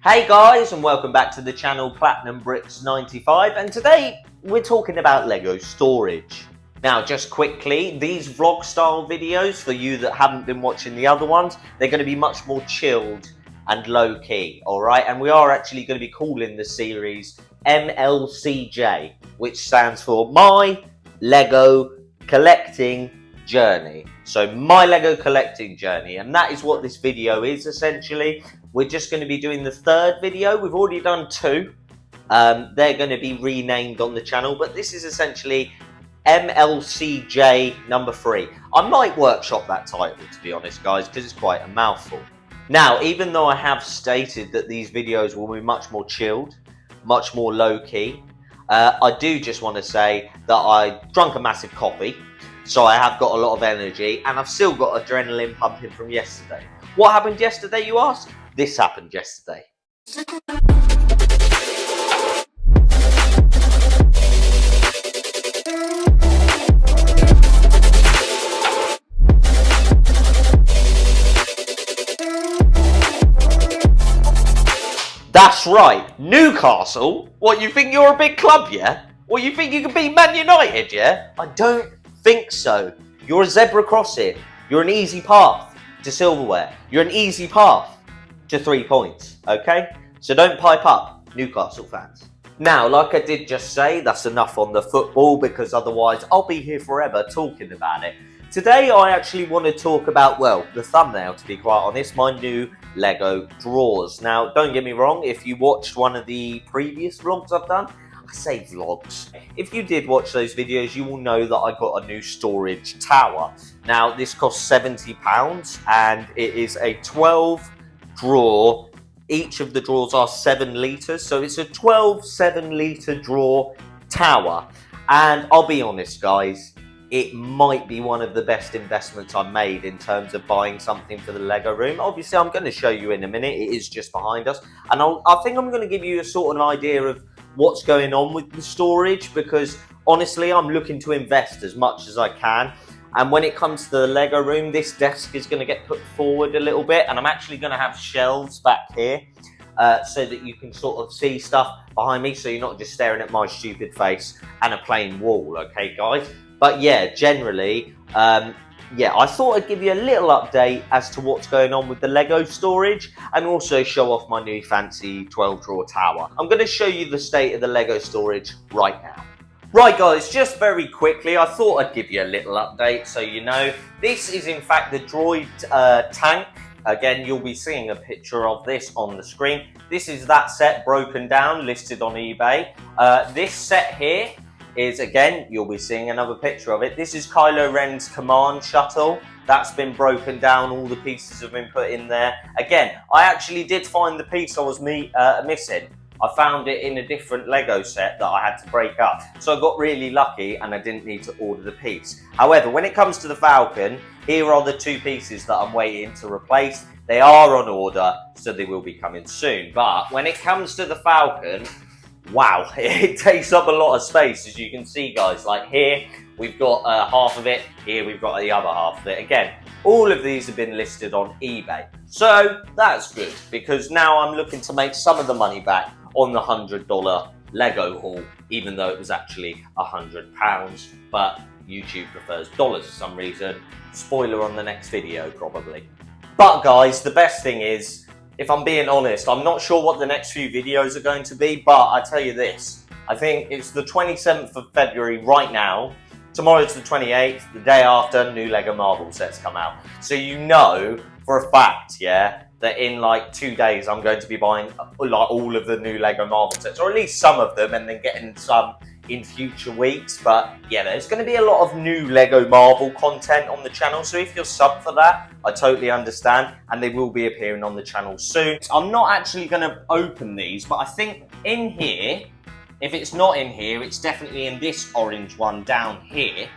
Hey guys, and welcome back to the channel Platinum Bricks 95, and today we're talking about Lego storage. Now just quickly, these vlog style videos, for you that haven't been watching the other ones, they're going to be much more chilled and low key, alright? And we are actually going to be calling the series MLCJ, which stands for My Lego Collecting Journey. So My Lego Collecting Journey, and that is what this video is essentially. We're just going to be doing the third video. We've already done two. They're going to be renamed on the channel, but this is essentially MLCJ number 3. I might workshop that title, to be honest, guys, because it's quite a mouthful. Now, even though I have stated that these videos will be much more chilled, much more low-key, I do just want to say that I drank a massive coffee, so I have got a lot of energy, and I've still got adrenaline pumping from yesterday. What happened yesterday, you ask? This happened yesterday. That's right, Newcastle? What, you think you're a big club, yeah? What, you think you can beat Man United, yeah? I don't think so. You're a zebra crossing. You're an easy path to silverware. You're an easy path to 3 points, okay? So don't pipe up, Newcastle fans. Now, like I did just say, that's enough on the football, because otherwise I'll be here forever talking about it. Today I actually want to talk about, well, the thumbnail, to be quite honest, my new Lego drawers. Now, don't get me wrong, if you watched one of the previous vlogs I've done, I say vlogs. If you did watch those videos, you will know that I got a new storage tower. Now, this costs £70 and it is a 12 drawer. Each of the drawers are 7 litres, so it's a 12 7-litre drawer tower. And I'll be honest, guys, it might be one of the best investments I've made in terms of buying something for the Lego room. Obviously, I'm going to show you in a minute. It is just behind us. And I think I'm going to give you a sort of an idea of what's going on with the storage, because honestly, I'm looking to invest as much as I can. And when it comes to the Lego room, this desk is going to get put forward a little bit, and I'm actually going to have shelves back here so that you can sort of see stuff behind me, so you're not just staring at my stupid face and a plain wall, okay, guys? But yeah, generally, I thought I'd give you a little update as to what's going on with the Lego storage, and also show off my new fancy 12 drawer tower. I'm going to show you the state of the Lego storage right now. Right guys, just very quickly, I thought I'd give you a little update so you know. This is in fact the droid tank. Again, you'll be seeing a picture of this on the screen. This is that set broken down, listed on eBay. This set here is, again, you'll be seeing another picture of it. This is Kylo Ren's command shuttle. That's been broken down, all the pieces have been put in there. Again, I actually did find the piece I was missing. I found it in a different Lego set that I had to break up. So I got really lucky and I didn't need to order the piece. However, when it comes to the Falcon, here are the 2 pieces that I'm waiting to replace. They are on order, so they will be coming soon. But when it comes to the Falcon, wow, it takes up a lot of space, as you can see, guys. Like here, we've got half of it. Here, we've got the other half of it. Again, all of these have been listed on eBay. So that's good, because now I'm looking to make some of the money back on the $100 Lego haul, even though it was actually £100. But YouTube prefers dollars for some reason. Spoiler on the next video, probably. But guys, the best thing is, if I'm being honest, I'm not sure what the next few videos are going to be, but I tell you this, I think it's the 27th of February right now. Tomorrow's the 28th, the day after, new Lego Marvel sets come out. So you know for a fact, yeah, that in like 2 days I'm going to be buying like all of the new Lego Marvel sets, or at least some of them, and then getting some in future weeks. But yeah, there's going to be a lot of new Lego Marvel content on the channel, so if you're sub for that, I totally understand, and they will be appearing on the channel soon. I'm not actually going to open these, but I think in here, if it's not in here, it's definitely in this orange one down here,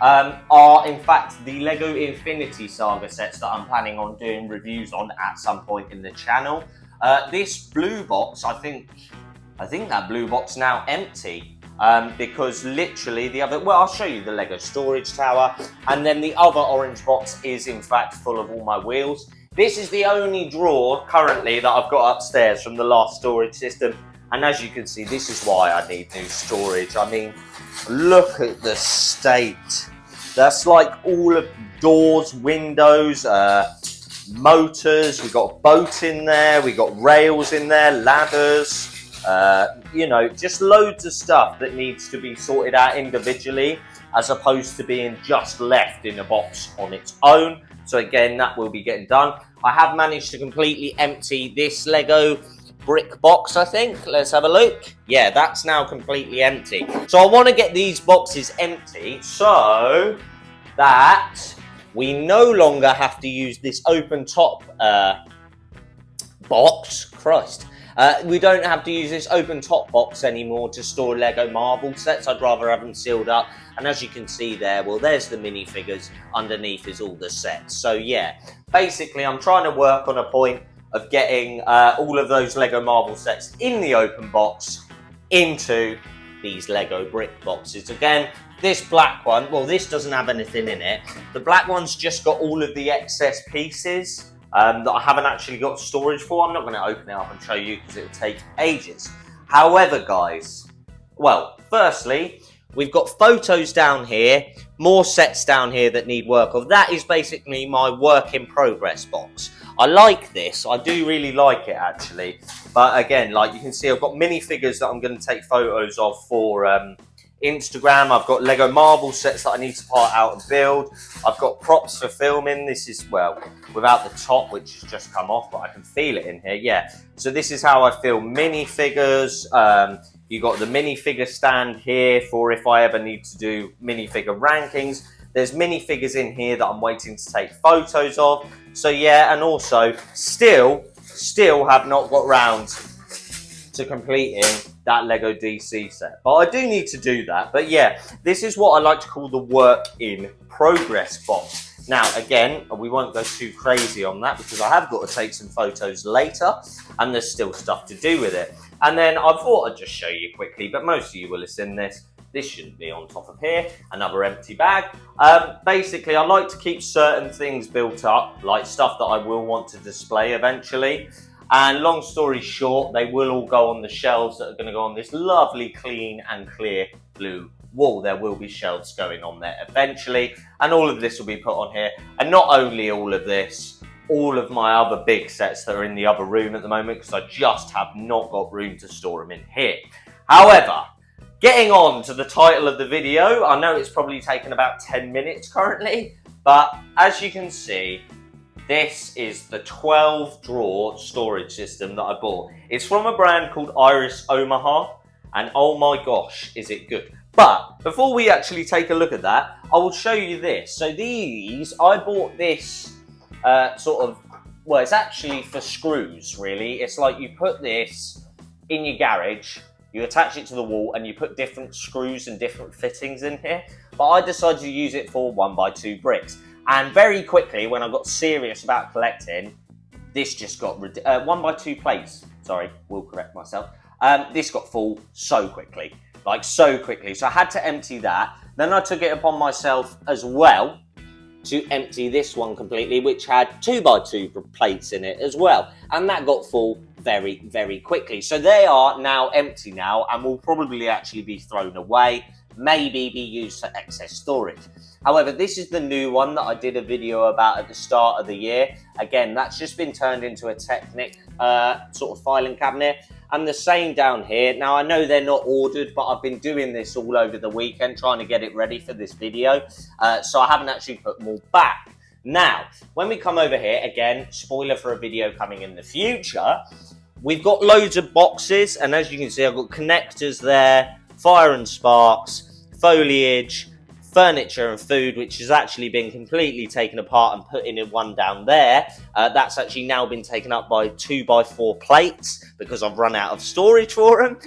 are in fact the Lego Infinity Saga sets that I'm planning on doing reviews on at some point in the channel. This blue box, I think that blue box now empty, because literally the other, well, I'll show you the Lego storage tower, and then the other orange box is in fact full of all my wheels. This is the only drawer currently that I've got upstairs from the last storage system. And as you can see, this is why I need new storage. I mean, look at the state. That's like all of doors, windows, motors. We've got a boat in there. We've got rails in there, ladders. You know, just loads of stuff that needs to be sorted out individually as opposed to being just left in a box on its own. So again, that will be getting done. I have managed to completely empty this Lego brick box, I think. Let's have a look. Yeah, that's now completely empty. So I want to get these boxes empty so that we no longer have to use this open top box. Christ. We don't have to use this open top box anymore to store Lego Marvel sets. I'd rather have them sealed up. And as you can see there, well, there's the minifigures. Underneath is all the sets. So yeah, basically I'm trying to work on a point of getting all of those Lego Marvel sets in the open box into these Lego brick boxes. Again, this black one, well, this doesn't have anything in it. The black one's just got all of the excess pieces that I haven't actually got storage for. I'm not going to open it up and show you because it'll take ages. However, guys, well, firstly, we've got photos down here, more sets down here that need work of. That is basically my work in progress box. I like this. I do really like it, actually. But again, like you can see, I've got minifigures that I'm going to take photos of for Instagram. I've got Lego Marvel sets that I need to part out and build. I've got props for filming. This is, well, without the top, which has just come off, but I can feel it in here. Yeah. So this is how I film minifigures. You got the minifigure stand here for if I ever need to do minifigure rankings. There's minifigures in here that I'm waiting to take photos of. So yeah, and also still have not got round to completing that Lego DC set. But I do need to do that. But yeah, this is what I like to call the work in progress box. Now, again, we won't go too crazy on that because I have got to take some photos later and there's still stuff to do with it. And then I thought I'd just show you quickly, but most of you will have seen this. This shouldn't be on top of here. Another empty bag. Basically, I like to keep certain things built up, like stuff that I will want to display eventually. And long story short, they will all go on the shelves that are going to go on this lovely, clean and clear blue wall. There will be shelves going on there eventually. And all of this will be put on here. And not only all of this, all of my other big sets that are in the other room at the moment, because I just have not got room to store them in here. However, getting on to the title of the video, I know it's probably taken about 10 minutes currently, but as you can see, this is the 12 drawer storage system that I bought. It's from a brand called Iris Omaha, and oh my gosh, is it good. But before we actually take a look at that, I will show you this. So these, I bought this sort of, well, it's actually for screws, really. It's like you put this in your garage, you attach it to the wall and you put different screws and different fittings in here. But I decided to use it for 1x2 bricks. And very quickly, when I got serious about collecting, this just got 1x2 plates. Sorry, will correct myself. This got full so quickly, like so quickly. So I had to empty that. Then I took it upon myself as well to empty this one completely, which had 2x2 plates in it as well. And that got full very, very quickly. So they are now empty now and will probably actually be thrown away, maybe be used for excess storage. However, this is the new one that I did a video about at the start of the year. Again, that's just been turned into a Technic sort of filing cabinet. And the same down here. Now, I know they're not ordered, but I've been doing this all over the weekend, trying to get it ready for this video. So I haven't actually put them all back. Now, when we come over here, again, spoiler for a video coming in the future, we've got loads of boxes. And as you can see, I've got connectors there, fire and sparks, foliage, furniture and food, which has actually been completely taken apart and put in one down there. That's actually now been taken up by 2x4 plates because I've run out of storage for them.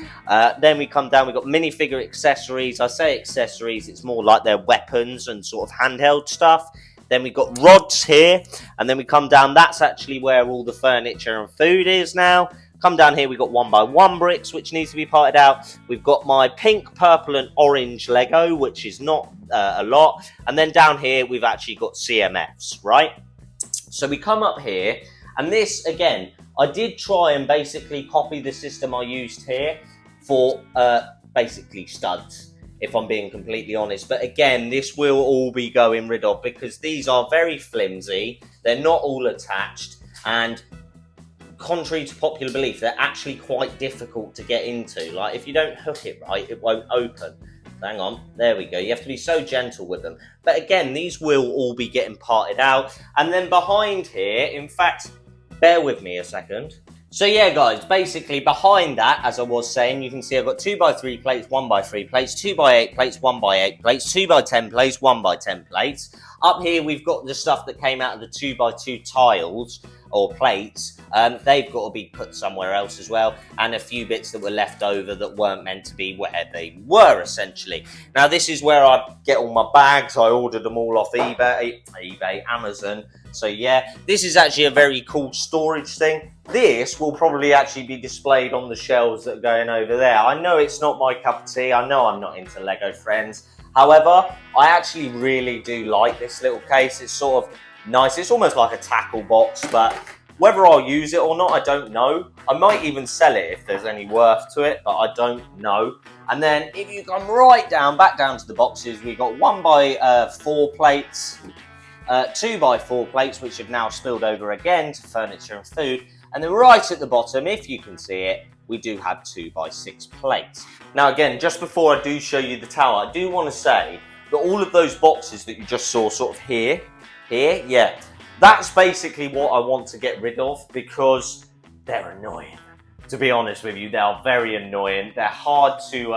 Then we come down, we've got minifigure accessories. I say accessories, it's more like their weapons and sort of handheld stuff. Then we've got rods here, and then we come down, that's actually where all the furniture and food is now. Come down here, we've got 1x1 bricks, which needs to be parted out. We've got my pink, purple and orange Lego, which is not a lot. And then down here, we've actually got CMFs, right? So we come up here, and this, again, I did try and basically copy the system I used here for basically studs, if I'm being completely honest. But again, this will all be going rid of because these are very flimsy, they're not all attached, and contrary to popular belief, they're actually quite difficult to get into. Like, if you don't hook it right, it won't open. Hang on, there we go. You have to be so gentle with them. But again, these will all be getting parted out. And then behind here, in fact, bear with me a second. So yeah, guys, basically behind that, as I was saying, you can see I've got 2x3 plates, 1x3 plates, 2x8 plates, 1x8 plates, 2x10 plates, 1x10 plates. Up here, we've got the stuff that came out of the 2x2 tiles or plates. They've got to be put somewhere else as well, and a few bits that were left over that weren't meant to be where they were, essentially. Now, this is where I get all my bags. I ordered them all off eBay, Amazon. So yeah, this is actually a very cool storage thing. This will probably actually be displayed on the shelves that are going over there. I know it's not my cup of tea. I know I'm not into Lego, friends. However, I actually really do like this little case. It's sort of nice. It's almost like a tackle box, but whether I'll use it or not, I don't know. I might even sell it if there's any worth to it, but I don't know. And then if you come right down, back down to the boxes, we've got 1x4 plates, 2x4 plates, which have now spilled over again to furniture and food. And then right at the bottom, if you can see it, we do have 2x6 plates. Now again, just before I do show you the tower, I do want to say that all of those boxes that you just saw sort of here, yeah, that's basically what I want to get rid of because they're annoying. To be honest with you, they are very annoying. They're hard to,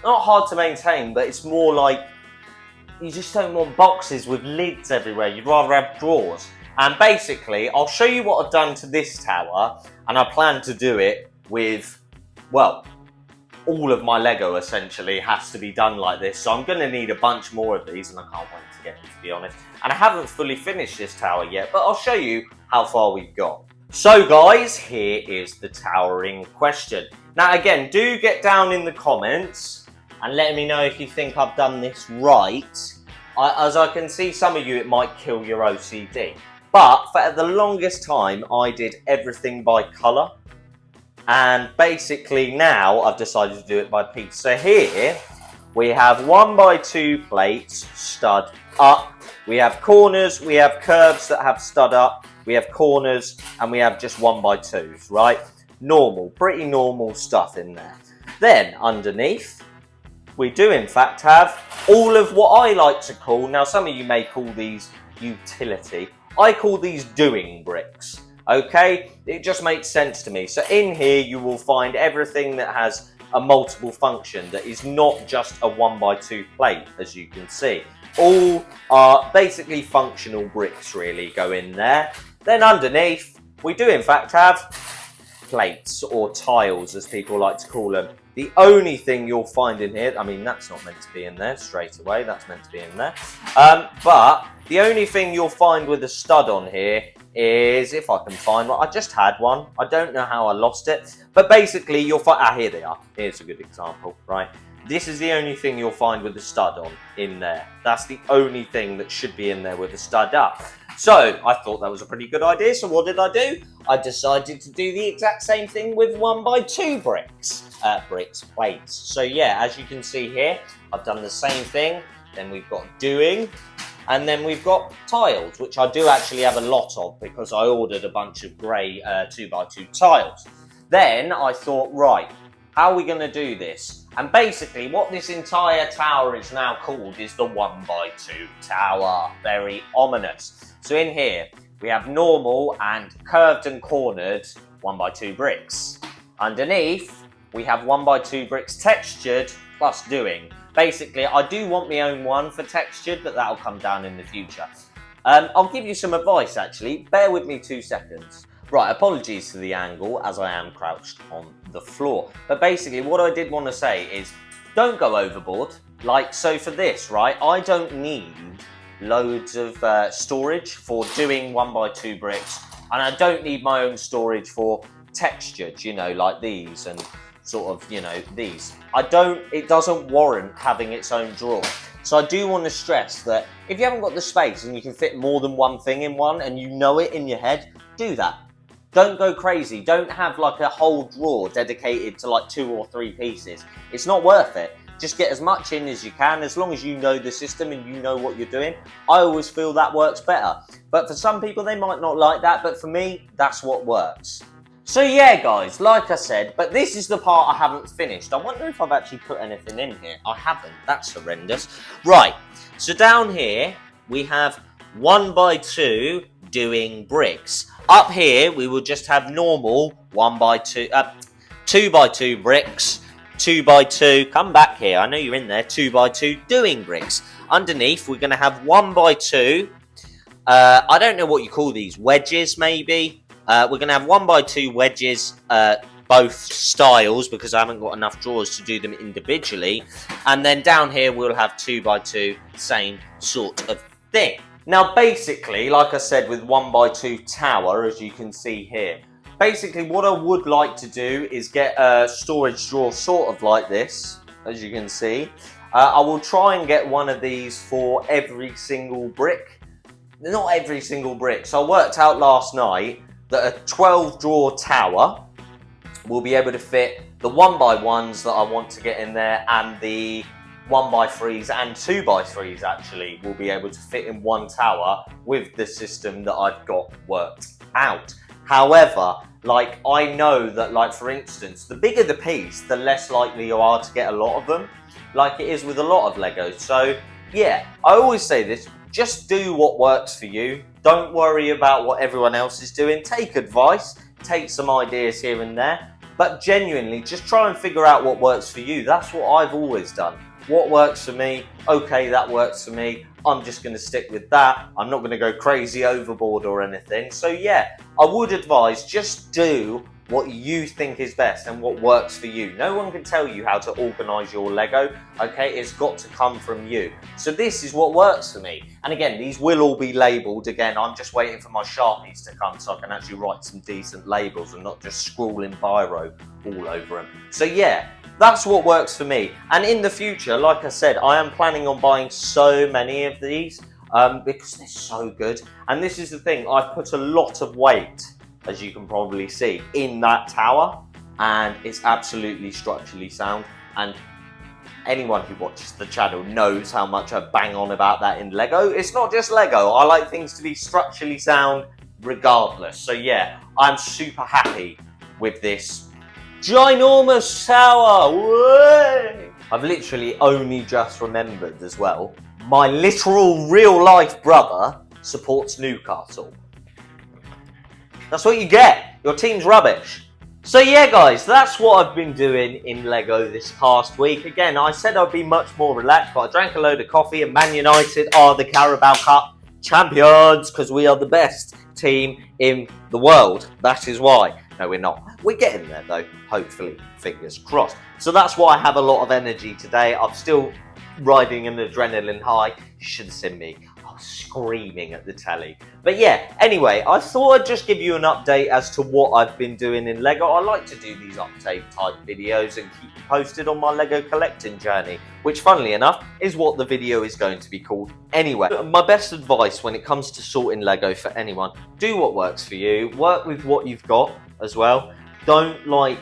not hard to maintain, but it's more like you just don't want boxes with lids everywhere. You'd rather have drawers. And basically, I'll show you what I've done to this tower, and I plan to do it with, well, all of my Lego essentially has to be done like this. So I'm going to need a bunch more of these, and I can't wait to get them, to be honest. And I haven't fully finished this tower yet, but I'll show you how far we've got. So guys, here is the tower in question. Now again, do get down in the comments and let me know if you think I've done this right. As I can see some of you, it might kill your OCD. But for the longest time, I did everything by colour. And basically now, I've decided to do it by piece. So here, we have 1x2 plates, stud up. We have corners, we have curves that have stud up. We have corners, and we have just 1x2s, right? Normal, pretty normal stuff in there. Then, underneath, we do in fact have all of what I like to call, now some of you may call these utility, I call these doing bricks, okay? It just makes sense to me. So in here you will find everything that has a multiple function that is not just a 1x2 plate, as you can see. All are basically functional bricks really go in there. Then underneath, we do in fact have plates or tiles, as people like to call them. The only thing you'll find in here, I mean, that's not meant to be in there straight away, that's meant to be in there. But the only thing you'll find with a stud on here is, if I can find one, I just had one. I don't know how I lost it. But basically, you'll find, here they are. Here's a good example, right? This is the only thing you'll find with the stud on in there. That's the only thing that should be in there with the stud up. So I thought that was a pretty good idea. So what did I do? I decided to do the exact same thing with 1x2 plates. So yeah, as you can see here, I've done the same thing. Then we've got doing, and then we've got tiles, which I do actually have a lot of because I ordered a bunch of grey 2x2 tiles. Then I thought, right, how are we going to do this? And basically what this entire tower is now called is the 1x2 tower. Very ominous. So in here, we have normal and curved and cornered 1x2 bricks. Underneath, we have 1x2 bricks textured plus doing. Basically, I do want my own one for textured, but that'll come down in the future. I'll give you some advice actually. Bear with me 2 seconds. Right, apologies for the angle as I am crouched on the floor. But basically what I did want to say is don't go overboard. Like, so for this, right, I don't need loads of storage for doing 1x2 bricks, and I don't need my own storage for textured, you know, like these and sort of, you know, these. It doesn't warrant having its own drawer. So I do want to stress that if you haven't got the space and you can fit more than one thing in one and you know it in your head, do that. Don't go crazy. Don't have like a whole drawer dedicated to like 2 or 3 pieces. It's not worth it. Just get as much in as you can, as long as you know the system and you know what you're doing. I always feel that works better. But for some people, they might not like that. But for me, that's what works. So yeah, guys, like I said, but this is the part I haven't finished. I wonder if I've actually put anything in here. I haven't. That's horrendous. Right. So down here, we have 1x2 doing bricks. Up here, we will just have normal 2x2 bricks. 2x2, come back here, I know you're in there, 2x2 doing bricks. Underneath, we're going to have 1x2, I don't know what you call these, wedges maybe. We're going to have 1x2 wedges, both styles, because I haven't got enough drawers to do them individually. And then down here, we'll have 2x2, same sort of thing. Now, basically, like I said, with 1x2 tower, as you can see here, basically, what I would like to do is get a storage drawer sort of like this, as you can see. I will try and get one of these for every single brick. Not every single brick. So I worked out last night that a 12 drawer tower will be able to fit the 1x1s that I want to get in there, and the 1x3s and 2x3s actually will be able to fit in one tower with the system that I've got worked out. However, like, I know that, like, for instance, the bigger the piece, the less likely you are to get a lot of them, like it is with a lot of Legos. So, yeah, I always say this, just do what works for you. Don't worry about what everyone else is doing. Take advice, take some ideas here and there, but genuinely, just try and figure out what works for you. That's what I've always done. What works for me? Okay, that works for me. I'm just going to stick with that. I'm not going to go crazy overboard or anything. So yeah, I would advise just do what you think is best and what works for you. No one can tell you how to organise your Lego, okay? It's got to come from you. So this is what works for me. And again, these will all be labelled. Again, I'm just waiting for my Sharpies to come so I can actually write some decent labels and not just scrawling biro all over them. So yeah, that's what works for me. And in the future, like I said, I am planning on buying so many of these because they're so good. And this is the thing, I've put a lot of weight, as you can probably see, in that tower, and it's absolutely structurally sound. And anyone who watches the channel knows how much I bang on about that in Lego. It's not just Lego, I like things to be structurally sound regardless. So yeah, I'm super happy with this ginormous tower. Whey! I've literally only just remembered as well, my literal real life brother supports Newcastle. That's what you get. Your team's rubbish. So yeah, guys, that's what I've been doing in Lego this past week. Again, I said I'd be much more relaxed, but I drank a load of coffee, and Man United are the Carabao Cup champions because we are the best team in the world. That is why. No, we're not. We're getting there, though, hopefully. Fingers crossed. So that's why I have a lot of energy today. I'm still riding an adrenaline high. You should have seen me. Screaming at the telly. But yeah, anyway, I thought I'd just give you an update as to what I've been doing in Lego. I like to do these update type videos and keep you posted on my Lego collecting journey, which funnily enough is what the video is going to be called anyway. My best advice when it comes to sorting Lego for anyone, do what works for you, work with what you've got as well. Don't like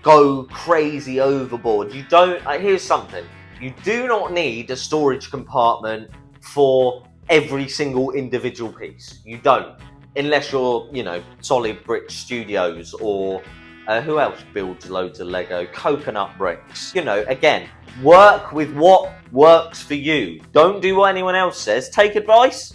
go crazy overboard. You don't, here's something, you do not need a storage compartment for every single individual piece. You don't, unless you're, you know, Solid Brick Studios or who else builds loads of Lego? Coconut Bricks. You know, again, work with what works for you. Don't do what anyone else says. Take advice,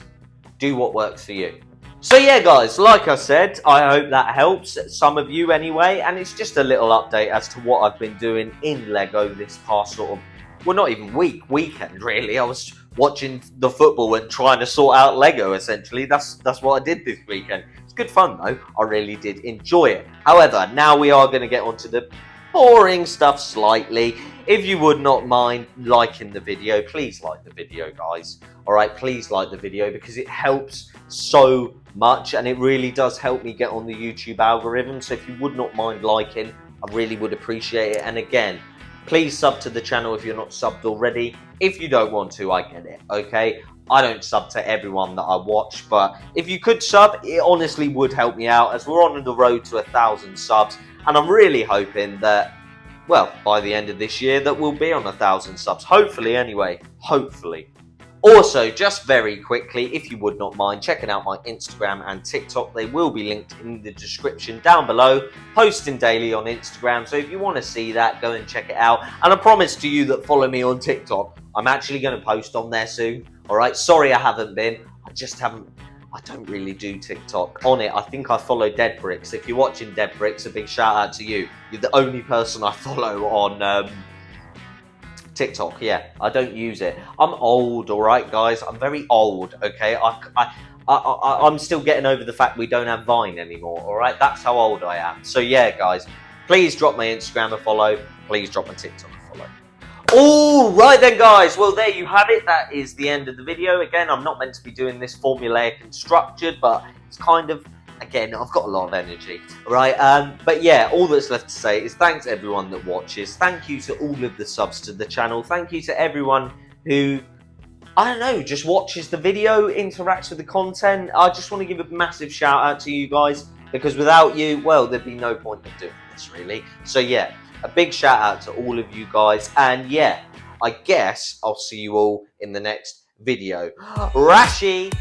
do what works for you. So yeah, guys, like I said, I hope that helps some of you anyway, and it's just a little update as to what I've been doing in Lego this past sort of, well, not even weekend really. I was watching the football and trying to sort out Lego, essentially. That's what I did this weekend. It's good fun, though. I really did enjoy it. However, now we are going to get onto the boring stuff slightly. If you would not mind liking the video, please like the video, guys. Alright, please like the video because it helps so much and it really does help me get on the YouTube algorithm. So if you would not mind liking, I really would appreciate it. And again, please sub to the channel if you're not subbed already. If you don't want to, I get it, okay? I don't sub to everyone that I watch, but if you could sub, it honestly would help me out as we're on the road to 1,000 subs. And I'm really hoping that, well, by the end of this year, that we'll be on 1,000 subs. Hopefully, anyway. Hopefully. Also, just very quickly, if you would not mind checking out my Instagram and TikTok, they will be linked in the description down below. Posting daily on Instagram, so if you want to see that, go and check it out. And I promise to you that follow me on TikTok, I'm actually going to post on there soon. Alright, sorry I haven't been. I don't really do TikTok on it. I think I follow Dead Bricks. If you're watching Dead Bricks, a big shout out to you. You're the only person I follow on TikTok. Yeah, I don't use it. I'm old, alright guys. I'm very old, okay? I'm still getting over the fact we don't have Vine anymore, alright? That's how old I am. So yeah, guys, please drop my Instagram a follow. Please drop my TikTok a follow. Alright then, guys, well there you have it. That is the end of the video. Again, I'm not meant to be doing this formulaic and structured, but it's kind of, again, I've got a lot of energy, right? But yeah, all that's left to say is thanks to everyone that watches. Thank you to all of the subs to the channel. Thank you to everyone who, I don't know, just watches the video, interacts with the content. I just want to give a massive shout out to you guys because without you, well, there'd be no point in doing this really. So yeah, a big shout out to all of you guys. And yeah, I guess I'll see you all in the next video. Rashi!